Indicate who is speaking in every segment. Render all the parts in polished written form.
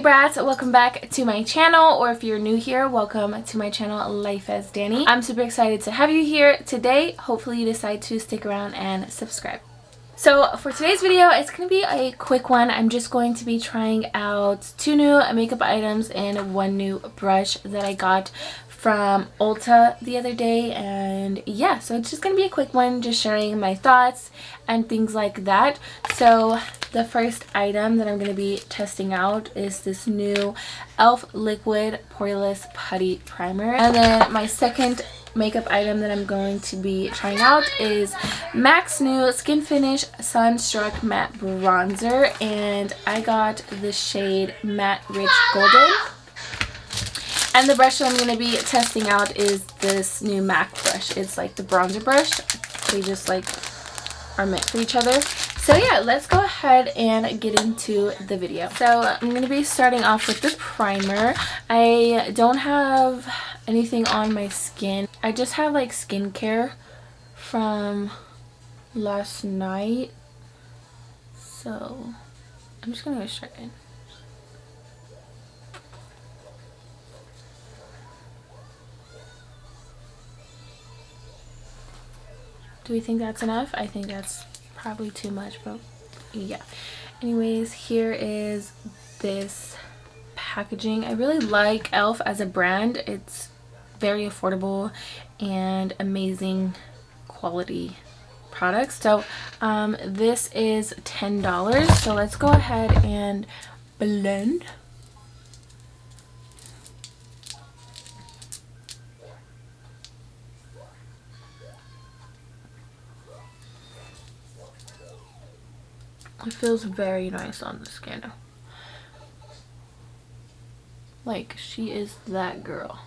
Speaker 1: brats, welcome back to my channel, or if you're new here, welcome to my channel Life as Danny. I'm super excited to have you here today. Hopefully you decide to stick around and subscribe. So for today's video, it's going to be a quick one. I'm just going to be trying out 2 new makeup items and 1 new brush that I got from Ulta the other day. And yeah, so it's just gonna be a quick one, just sharing my thoughts and things like that. So the first item that I'm gonna be testing out is this new e.l.f. liquid poreless putty primer. And then my second makeup item that I'm going to be trying out is MAC's new SkinFinish SunStruck matte bronzer, and I got the shade Matte Rich Golden. And the brush that I'm going to be testing out is this new MAC brush. It's like the bronzer brush. They just like are meant for each other. So yeah, let's go ahead and get into the video. So I'm going to be starting off with the primer. I don't have anything on my skin. I just have like skincare from last night. So I'm just going to go straight in. Do we think that's enough? I think that's probably too much, but yeah. Anyways, here is this packaging. I really like e.l.f. as a brand. It's very affordable and amazing quality products. So this is $10. So let's go ahead and blend. It feels very nice on the skin. Like, she is that girl.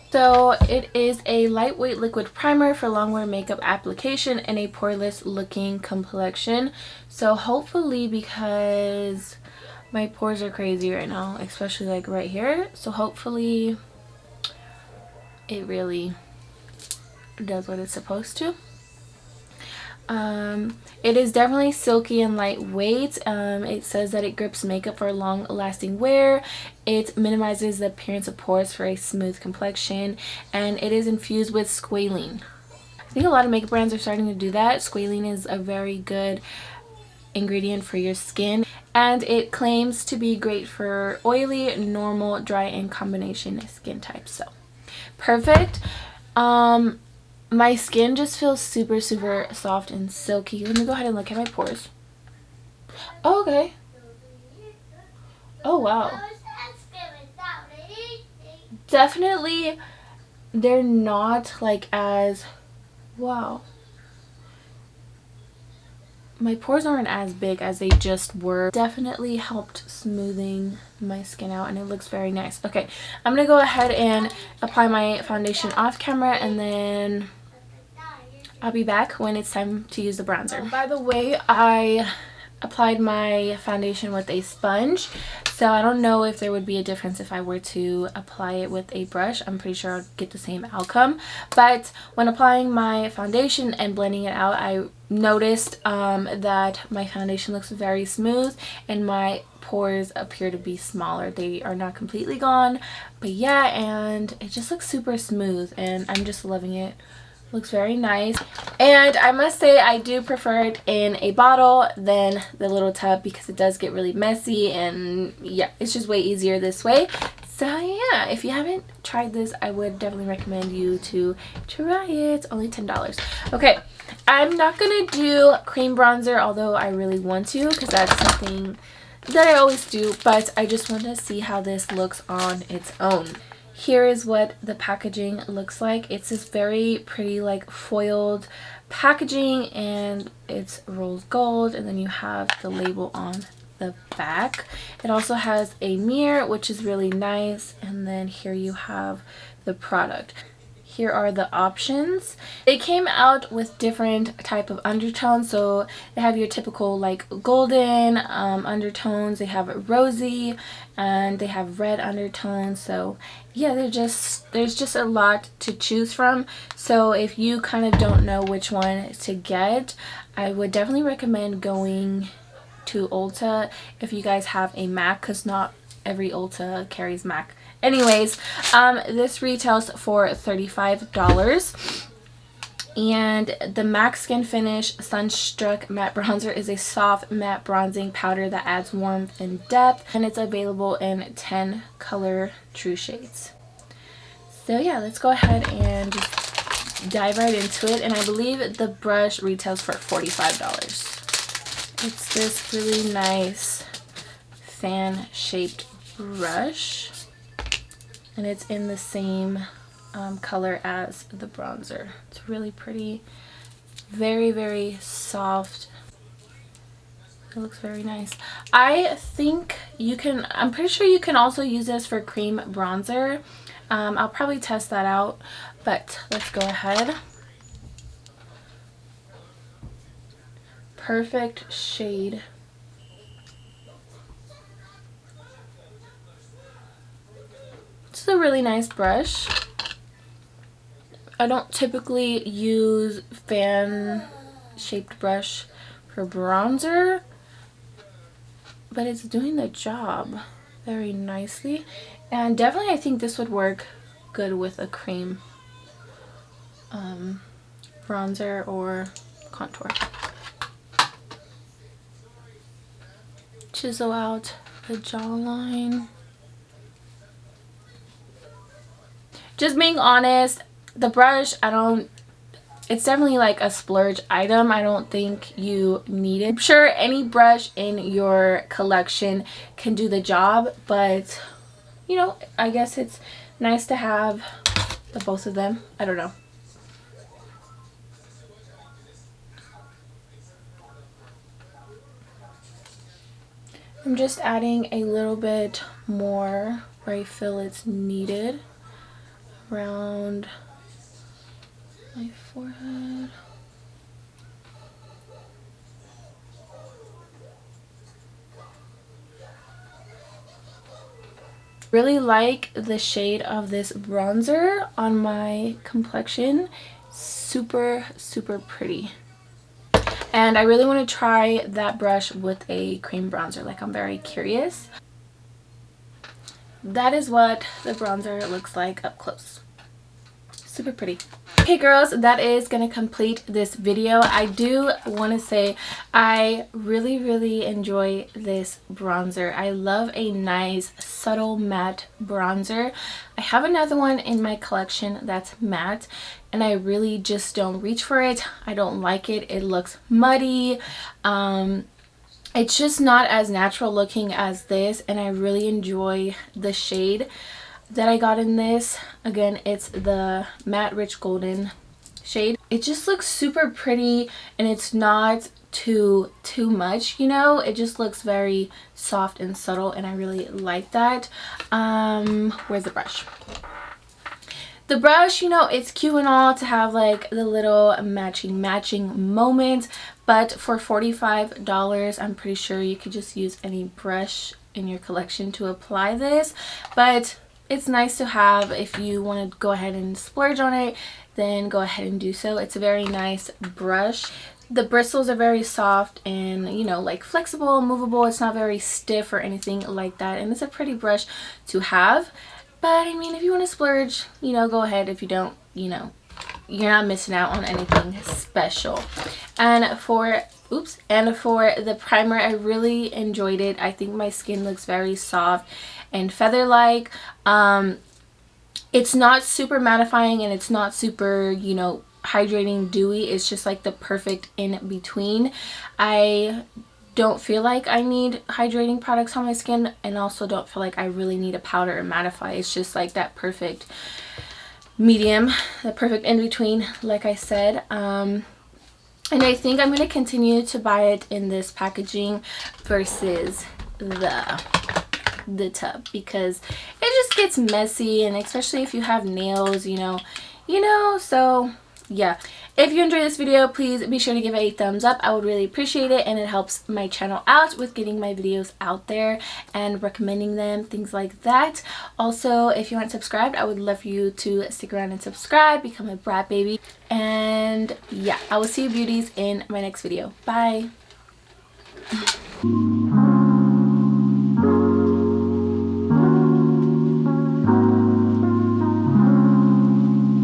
Speaker 1: So it is a lightweight liquid primer for long-wear makeup application and a poreless looking complexion. So hopefully, because my pores are crazy right now, especially like right here, so hopefully it really does what it's supposed to. It is definitely silky and lightweight. It says that it grips makeup for long lasting wear. It minimizes the appearance of pores for a smooth complexion, and it is infused with squalene. I think a lot of makeup brands are starting to do that. Squalene is a very good ingredient for your skin, and it claims to be great for oily, normal, dry, and combination skin types. So perfect. My skin just feels super soft and silky. Let me go ahead and look at my pores. Oh, okay. Oh, wow. Definitely, they're not like as... Wow. My pores aren't as big as they just were. Definitely helped smoothing my skin out, and it looks very nice. Okay, I'm going to go ahead and apply my foundation off camera, and then I'll be back when it's time to use the bronzer. By the way, I applied my foundation with a sponge, so I don't know if there would be a difference if I were to apply it with a brush. I'm pretty sure I'll get the same outcome. But when applying my foundation and blending it out, I noticed that my foundation looks very smooth and my pores appear to be smaller. They are not completely gone, but yeah, and it just looks super smooth, and I'm just loving it. Looks very nice, and I must say I do prefer it in a bottle than the little tub, because it does get really messy, and yeah, it's just way easier this way. So yeah, if you haven't tried this, I would definitely recommend you to try it. It's only $10. Okay, I'm not gonna do cream bronzer, although I really want to, because that's something that I always do, but I just want to see how this looks on its own. Here is what the packaging looks like. It's this very pretty like foiled packaging, and it's rose gold, and then you have the label on the back. It also has a mirror, which is really nice, and then here you have the product. Here are the options. They came out with different type of undertones. So they have your typical like golden undertones. They have rosy, and they have red undertones. So yeah, there's just a lot to choose from. So if you kind of don't know which one to get, I would definitely recommend going to Ulta if you guys have a MAC, because not every Ulta carries MAC. Anyways, this retails for $35. And the MAC SkinFinish SunStruck Matte Bronzer is a soft matte bronzing powder that adds warmth and depth, and it's available in 10 color true shades. So yeah, let's go ahead and just dive right into it. And I believe the brush retails for $45. It's this really nice fan shaped brush, and it's in the same color as the bronzer. It's really pretty, very, very soft. It looks very nice. I think you can, I'm pretty sure you can also use this for cream bronzer. I'll probably test that out, but let's go ahead. Perfect shade. This is a really nice brush. I don't typically use fan shaped brush for bronzer, but it's doing the job very nicely. And definitely I think this would work good with a cream bronzer or contour. Chisel out the jawline. Just being honest, the brush, it's definitely like a splurge item. I don't think you need it. I'm sure any brush in your collection can do the job, but you know, I guess it's nice to have the both of them. I don't know. I'm just adding a little bit more where I feel it's needed around my forehead. Really like the shade of this bronzer on my complexion. Super, super pretty. And I really want to try that brush with a cream bronzer. Like, I'm very curious. That is what the bronzer looks like up close. Super pretty. Okay girls, that is gonna complete this video. I do want to say I really enjoy this bronzer. I love a nice subtle matte bronzer. I have another one in my collection that's matte, and I really just don't reach for it. I don't like it. It looks muddy. It's just not as natural looking as this, and I really enjoy the shade that I got in this. Again, it's the matte rich golden shade. It just looks super pretty, and it's not too much, you know. It just looks very soft and subtle, and I really like that. Where's the brush? The brush, you know, it's cute and all to have like the little matching moment, but for $45, I'm pretty sure you could just use any brush in your collection to apply this. But it's nice to have. If you want to go ahead and splurge on it, then go ahead and do so. It's a very nice brush. The bristles are very soft and, you know, like flexible, movable. It's not very stiff or anything like that, and it's a pretty brush to have. But I mean, if you want to splurge, you know, go ahead. If you don't, you know, you're not missing out on anything special. And for the primer, I really enjoyed it. I think my skin looks very soft and feather-like. It's not super mattifying, and it's not super, you know, hydrating, dewy. It's just like the perfect in between. I don't feel like I need hydrating products on my skin, and also don't feel like I really need a powder or mattify. It's just like that perfect medium, the perfect in between, like I said. And I think I'm going to continue to buy it in this packaging versus the tub, because it just gets messy, and especially if you have nails, you know. So yeah, if you enjoyed this video, please be sure to give it a thumbs up. I would really appreciate it, and it helps my channel out with getting my videos out there and recommending them, things like that. Also, if you aren't subscribed, I would love for you to stick around and subscribe, become a brat baby. And yeah, I will see you beauties in my next video. Bye. it.